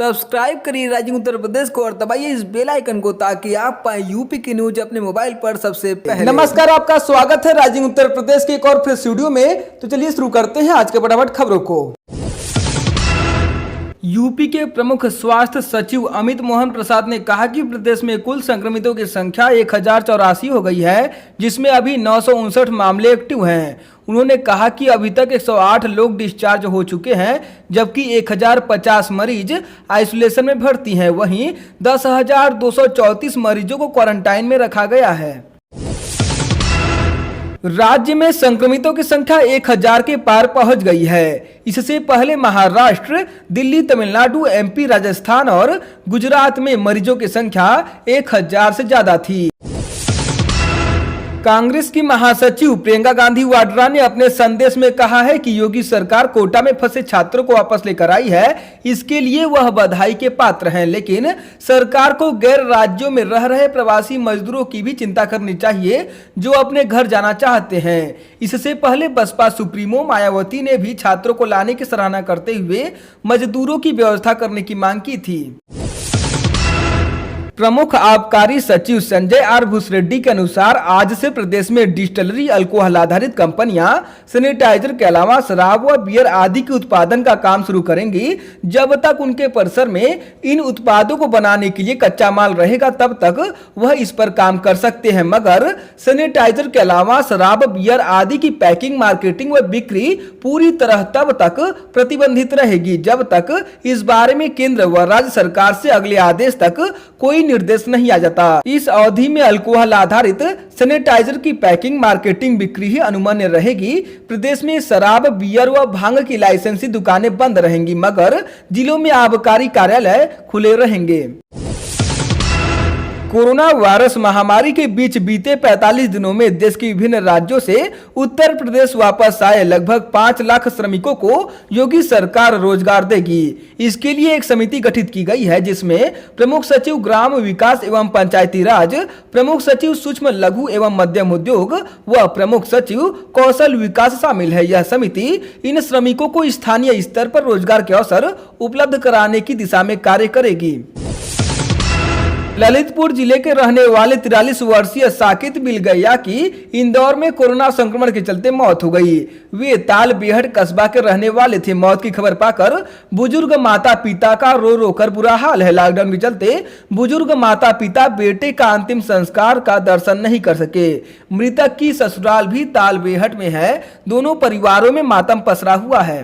Subscribe करिए राजनीति उत्तर प्रदेश को और दबाइए इस बेल आइकन को ताकि आप पाए यूपी की न्यूज अपने मोबाइल पर सबसे पहले। नमस्कार, आपका स्वागत है राजनीति उत्तर प्रदेश के एक और फिर स्टूडियो में। तो चलिए शुरू करते हैं आज के फटाफट खबरों को। यूपी के प्रमुख स्वास्थ्य सचिव अमित मोहन प्रसाद ने कहा कि प्रदेश में कुल संक्रमितों की संख्या 1084 हो गई है, जिसमें अभी 959 मामले एक्टिव हैं। उन्होंने कहा कि अभी तक 108 लोग डिस्चार्ज हो चुके हैं, जबकि 1050 मरीज आइसोलेशन में भर्ती हैं। वहीं 10,234 मरीजों को क्वारंटाइन में रखा गया है। राज्य में संक्रमितों की संख्या 1000 के पार पहुंच गई है। इससे पहले महाराष्ट्र, दिल्ली, तमिलनाडु, एमपी, राजस्थान और गुजरात में मरीजों की संख्या 1000 से ज्यादा थी। कांग्रेस की महासचिव प्रियंका गांधी वाड्रा ने अपने संदेश में कहा है कि योगी सरकार कोटा में फंसे छात्रों को वापस लेकर आई है। इसके लिए वह बधाई के पात्र हैं, लेकिन सरकार को गैर राज्यों में रह रहे प्रवासी मजदूरों की भी चिंता करनी चाहिए जो अपने घर जाना चाहते हैं। इससे पहले बसपा सुप्रीमो मायावती ने भी छात्रों को लाने की सराहना करते हुए मजदूरों की व्यवस्था करने की मांग की थी। प्रमुख आबकारी सचिव संजय आर भूसरेड्डी के अनुसार आज से प्रदेश में डिस्टिलरी, अल्कोहल आधारित कंपनियां सैनिटाइजर के अलावा शराब व बियर आदि के उत्पादन का काम शुरू करेंगी। जब तक उनके परिसर में इन उत्पादों को बनाने के लिए कच्चा माल रहेगा तब तक वह इस पर काम कर सकते हैं, मगर सैनिटाइजर के अलावा शराब, बियर आदि की पैकिंग, मार्केटिंग व बिक्री पूरी तरह तब तक प्रतिबंधित रहेगी जब तक इस बारे में केंद्र व राज्य सरकार से अगले आदेश तक कोई निर्देश नहीं आ जाता। इस अवधि में अल्कोहल आधारित सैनिटाइजर की पैकिंग, मार्केटिंग, बिक्री ही अनुमन्य रहेगी। प्रदेश में शराब, बियर व भांग की लाइसेंसी दुकानें बंद रहेंगी, मगर जिलों में आबकारी कार्यालय खुले रहेंगे। कोरोना वायरस महामारी के बीच बीते 45 दिनों में देश के विभिन्न राज्यों से उत्तर प्रदेश वापस आए लगभग 5 लाख श्रमिकों को योगी सरकार रोजगार देगी। इसके लिए एक समिति गठित की गई है, जिसमें प्रमुख सचिव ग्राम विकास एवं पंचायती राज, प्रमुख सचिव सूक्ष्म लघु एवं मध्यम उद्योग व प्रमुख सचिव कौशल विकास शामिल है। यह समिति इन श्रमिकों को स्थानीय स्तर पर रोजगार के अवसर उपलब्ध कराने की दिशा में कार्य करेगी। ललितपुर जिले के रहने वाले 43 वर्षीय साकित बिलगैया की इंदौर में कोरोना संक्रमण के चलते मौत हो गई। वे ताल बेहट कस्बा के रहने वाले थे। मौत की खबर पाकर बुजुर्ग माता पिता का रो रो कर बुरा हाल है। लॉकडाउन के चलते बुजुर्ग माता पिता बेटे का अंतिम संस्कार का दर्शन नहीं कर सके। मृतक की ससुराल भी ताल बेहट में है। दोनों परिवारों में मातम पसरा हुआ है।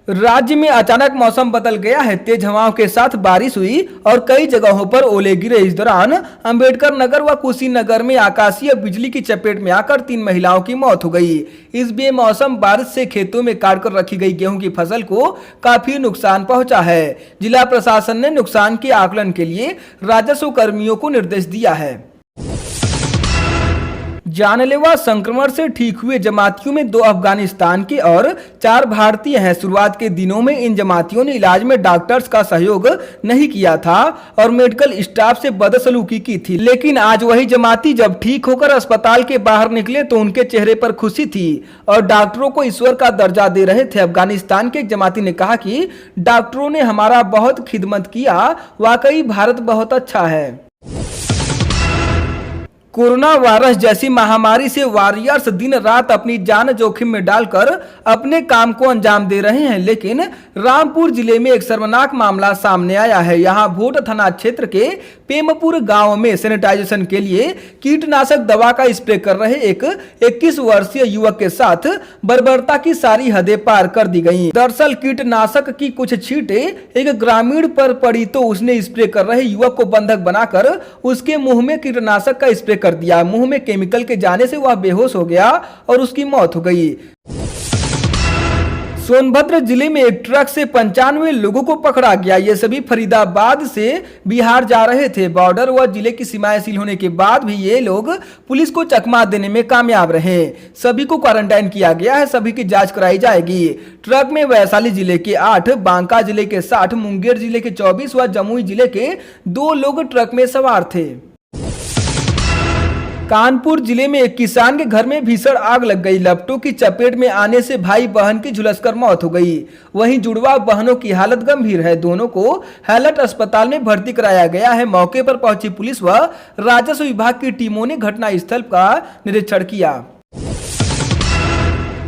राज्य में अचानक मौसम बदल गया है। तेज हवाओं के साथ बारिश हुई और कई जगहों पर ओले गिरे। इस दौरान अंबेडकर नगर व कुशीनगर में आकाशीय बिजली की चपेट में आकर 3 महिलाओं की मौत हो गई। इस बेमौसम बारिश से खेतों में काटकर रखी गई गेहूं की फसल को काफी नुकसान पहुंचा है। जिला प्रशासन ने नुकसान के आकलन के लिए राजस्व कर्मियों को निर्देश दिया है। जानलेवा संक्रमण से ठीक हुए जमातियों में 2 अफगानिस्तान के और 4 भारतीय हैं। शुरुआत के दिनों में इन जमातियों ने इलाज में डॉक्टर्स का सहयोग नहीं किया था और मेडिकल स्टाफ से बदसलूकी की थी, लेकिन आज वही जमाती जब ठीक होकर अस्पताल के बाहर निकले तो उनके चेहरे पर खुशी थी और डॉक्टरों को ईश्वर का दर्जा दे रहे थे। अफगानिस्तान के एक जमाती ने कहा कि डॉक्टरों ने हमारा बहुत खिदमत किया, वाकई भारत बहुत अच्छा है। कोरोना वायरस जैसी महामारी से वॉरियर्स दिन रात अपनी जान जोखिम में डालकर अपने काम को अंजाम दे रहे हैं, लेकिन रामपुर जिले में एक शर्मनाक मामला सामने आया है। यहां भोट थाना क्षेत्र के पेमपुर गांव में सैनिटाइजेशन के लिए कीटनाशक दवा का स्प्रे कर रहे एक 21 वर्षीय युवक के साथ बर्बरता की सारी हदें पार कर दी गई। दरअसल कीटनाशक की कुछ छींटे एक ग्रामीण पर पड़ी तो उसने स्प्रे कर रहे युवक को बंधक बनाकर उसके मुंह में कीटनाशक का स्प्रे कर दिया। मुंह में केमिकल के जाने से वह बेहोश हो गया और उसकी मौत हो गई। सोनभद्र जिले में एक ट्रक से 95 लोगों को पकड़ा गया। ये सभी फरीदाबाद से बिहार जा रहे थे। बॉर्डर व जिले की सीमाएं सील होने के बाद भी ये लोग पुलिस को चकमा देने में कामयाब रहे। सभी को क्वारंटाइन किया गया है। सभी की जांच कराई जाएगी। ट्रक में वैशाली जिले के 8, बांका जिले के 60, मुंगेर जिले के 24 व जमुई जिले के 2 लोग ट्रक में सवार थे। कानपुर जिले में एक किसान के घर में भीषण आग लग गई। लपटों की चपेट में आने से भाई बहन की झुलसकर मौत हो गई। वहीं जुड़वा बहनों की हालत गंभीर है। दोनों को हैलट अस्पताल में भर्ती कराया गया है। मौके पर पहुंची पुलिस व राजस्व विभाग की टीमों ने घटनास्थल का निरीक्षण किया।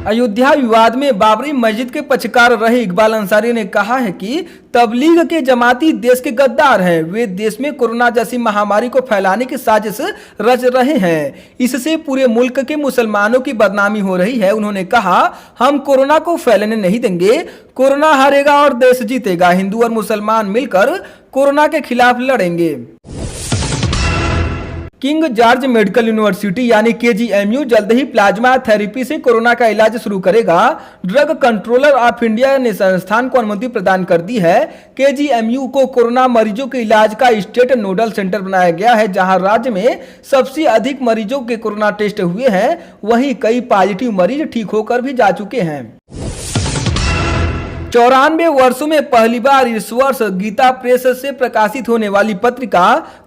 अयोध्या विवाद में बाबरी मस्जिद के पक्षकार रहे इकबाल अंसारी ने कहा है कि तबलीग के जमाती देश के गद्दार हैं। वे देश में कोरोना जैसी महामारी को फैलाने की साजिश रच रहे हैं। इससे पूरे मुल्क के मुसलमानों की बदनामी हो रही है। उन्होंने कहा, हम कोरोना को फैलने नहीं देंगे। कोरोना हारेगा और देश जीतेगा। हिंदू और मुसलमान मिलकर कोरोना के खिलाफ लड़ेंगे। किंग जॉर्ज मेडिकल यूनिवर्सिटी यानी KGMU जल्द ही प्लाज्मा थेरेपी से कोरोना का इलाज शुरू करेगा। ड्रग कंट्रोलर ऑफ इंडिया ने संस्थान को अनुमति प्रदान कर दी है। KGMU को कोरोना मरीजों के इलाज का स्टेट नोडल सेंटर बनाया गया है। जहां राज्य में सबसे अधिक मरीजों के कोरोना टेस्ट हुए हैं, वहीं कई पॉजिटिव मरीज ठीक होकर भी जा चुके हैं। 94 वर्षों में पहली बार इस वर्ष गीता प्रेस से प्रकाशित होने वाली पत्रिका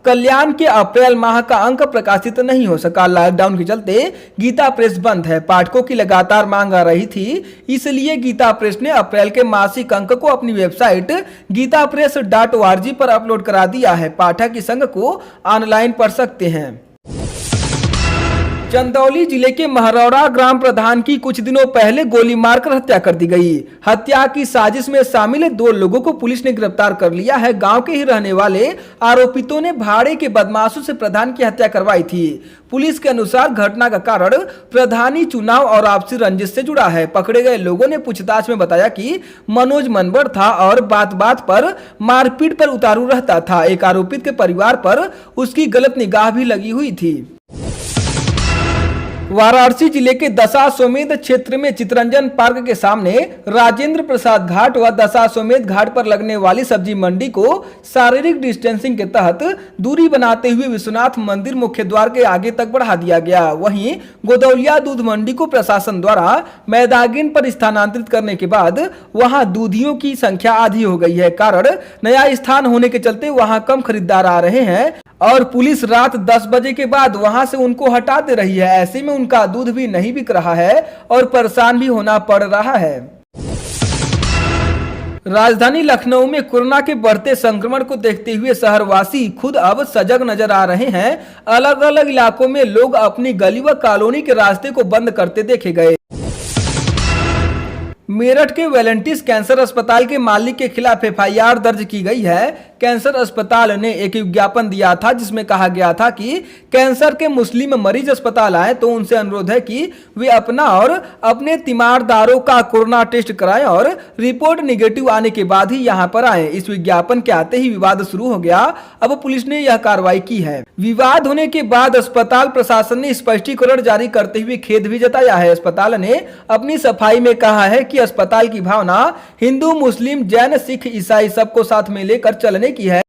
कल्याण के अप्रैल माह का अंक प्रकाशित नहीं हो सका। लॉकडाउन के चलते गीता प्रेस बंद है। पाठकों की लगातार मांग आ रही थी, इसलिए गीता प्रेस ने अप्रैल के मासिक अंक को अपनी वेबसाइट gitapress.org पर अपलोड करा दिया है। पाठक इस अंक को ऑनलाइन पढ़ सकते हैं। चंदौली जिले के महरौरा ग्राम प्रधान की कुछ दिनों पहले गोली मारकर हत्या कर दी गई। हत्या की साजिश में शामिल 2 लोगों को पुलिस ने गिरफ्तार कर लिया है। गांव के ही रहने वाले आरोपितों ने भाड़े के बदमाशों से प्रधान की हत्या करवाई थी। पुलिस के अनुसार घटना का कारण प्रधानी चुनाव और आपसी रंजिश से जुड़ा है। पकड़े गए लोगों ने पूछताछ में बताया कि मनोज मनबर था और बात बात पर मारपीट पर उतारू रहता था। एक आरोपित के परिवार पर उसकी गलत निगाह भी लगी हुई थी। वाराणसी जिले के दशाश्वमेध क्षेत्र में चितरंजन पार्क के सामने राजेंद्र प्रसाद घाट व दशाश्वमेध घाट पर लगने वाली सब्जी मंडी को शारीरिक डिस्टेंसिंग के तहत दूरी बनाते हुए विश्वनाथ मंदिर मुख्य द्वार के आगे तक बढ़ा दिया गया। वहीं गोदौलिया दूध मंडी को प्रशासन द्वारा मैदागिन पर स्थानांतरित करने के बाद वहां दूधियों की संख्या आधी हो गई है। कारण नया स्थान होने के चलते वहां कम खरीदार आ रहे हैं और पुलिस रात 10 बजे के बाद वहां से उनको हटा दे रही है। ऐसे में उनका दूध भी नहीं बिक रहा है और परेशान भी होना पड़ रहा है। राजधानी लखनऊ में कोरोना के बढ़ते संक्रमण को देखते हुए शहरवासी खुद अब सजग नजर आ रहे हैं। अलग अलग इलाकों में लोग अपनी गली व कॉलोनी के रास्ते को बंद करते देखे गए। मेरठ के वेलेंटिस कैंसर अस्पताल के मालिक के खिलाफ FIR दर्ज की गई है। कैंसर अस्पताल ने एक विज्ञापन दिया था जिसमें कहा गया था कि कैंसर के मुस्लिम मरीज अस्पताल आए तो उनसे अनुरोध है कि वे अपना और अपने तीमारदारों का कोरोना टेस्ट कराएं और रिपोर्ट निगेटिव आने के बाद ही यहां पर आए। इस विज्ञापन के आते ही विवाद शुरू हो गया। अब पुलिस ने यह कार्रवाई की है। विवाद होने के बाद अस्पताल प्रशासन ने स्पष्टीकरण जारी करते हुए खेद भी जताया है। अस्पताल ने अपनी सफाई में कहा है कि अस्पताल की भावना हिंदू, मुस्लिम, जैन, सिख, ईसाई सबको साथ में लेकर चलने की है।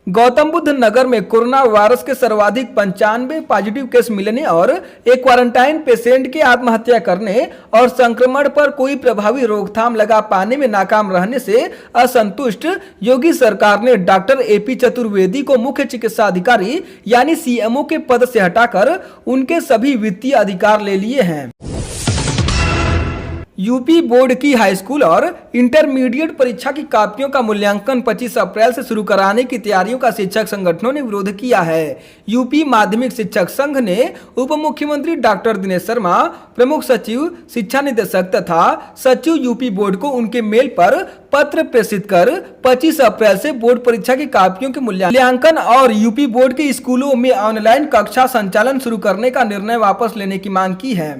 गौतम बुद्ध नगर में कोरोना वायरस के सर्वाधिक 95 पॉजिटिव केस मिलने और एक क्वारंटाइन पेशेंट के आत्महत्या करने और संक्रमण पर कोई प्रभावी रोकथाम लगा पाने में नाकाम रहने से असंतुष्ट योगी सरकार ने डॉक्टर AP चतुर्वेदी को मुख्य चिकित्सा अधिकारी यानी CMO के पद से हटाकर उनके सभी वित्तीय अधिकार ले लिए हैं। यूपी बोर्ड की हाई स्कूल और इंटरमीडिएट परीक्षा की कॉपियों का मूल्यांकन 25 अप्रैल से शुरू कराने की तैयारियों का शिक्षक संगठनों ने विरोध किया है। यूपी माध्यमिक शिक्षक संघ ने उप मुख्यमंत्री डॉक्टर दिनेश शर्मा, प्रमुख सचिव, शिक्षा निदेशक तथा सचिव यूपी बोर्ड को उनके मेल पर पत्र प्रेषित कर 25 अप्रैल से बोर्ड परीक्षा की कॉपियों के मूल्यांकन और यूपी बोर्ड के स्कूलों में ऑनलाइन कक्षा संचालन शुरू करने का निर्णय वापस लेने की मांग की है।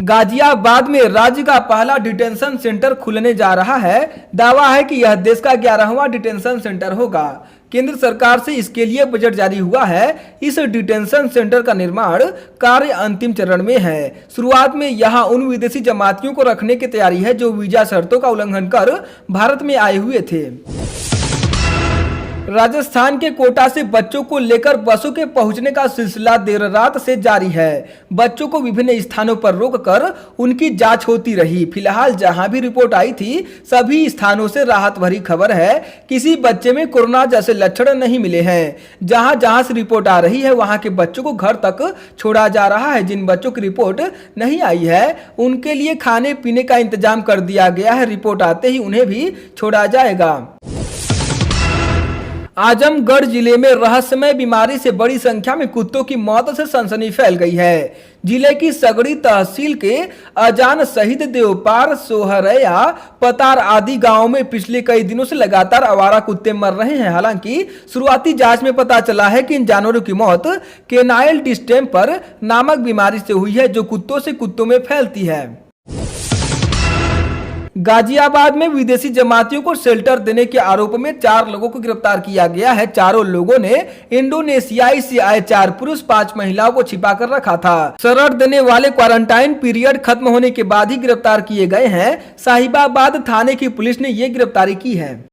गाजियाबाद में राज्य का पहला डिटेंशन सेंटर खुलने जा रहा है। दावा है कि यह देश का 11वां डिटेंशन सेंटर होगा। केंद्र सरकार से इसके लिए बजट जारी हुआ है। इस डिटेंशन सेंटर का निर्माण कार्य अंतिम चरण में है। शुरुआत में यहां उन विदेशी जमातियों को रखने की तैयारी है जो वीजा शर्तों का उल्लंघन कर भारत में आए हुए थे। राजस्थान के कोटा से बच्चों को लेकर बसों के पहुंचने का सिलसिला देर रात से जारी है। बच्चों को विभिन्न स्थानों पर रोककर उनकी जांच होती रही। फिलहाल जहां भी रिपोर्ट आई थी सभी स्थानों से राहत भरी खबर है। किसी बच्चे में कोरोना जैसे लक्षण नहीं मिले हैं। जहां जहां से रिपोर्ट आ रही है वहां के बच्चों को घर तक छोड़ा जा रहा है। जिन बच्चों की रिपोर्ट नहीं आई है उनके लिए खाने पीने का इंतजाम कर दिया गया है। रिपोर्ट आते ही उन्हें भी छोड़ा जाएगा। आजमगढ़ जिले में रहस्यमय बीमारी से बड़ी संख्या में कुत्तों की मौत से सनसनी फैल गई है। जिले की सगड़ी तहसील के अजान शहीद देवपार, सोहरया, पतार आदि गांवों में पिछले कई दिनों से लगातार आवारा कुत्ते मर रहे हैं। हालांकि शुरुआती जांच में पता चला है कि इन जानवरों की मौत केनाइल डिस्टेम्पर नामक बीमारी से हुई है, जो कुत्तों से कुत्तों में फैलती है। गाजियाबाद में विदेशी जमातियों को शेल्टर देने के आरोप में 4 लोगों को गिरफ्तार किया गया है। चारों लोगों ने इंडोनेशियाई से आए 4 पुरुष 5 महिलाओं को छिपा कर रखा था। शरण देने वाले क्वारंटाइन पीरियड खत्म होने के बाद ही गिरफ्तार किए गए हैं। साहिबाबाद थाने की पुलिस ने ये गिरफ्तारी की है।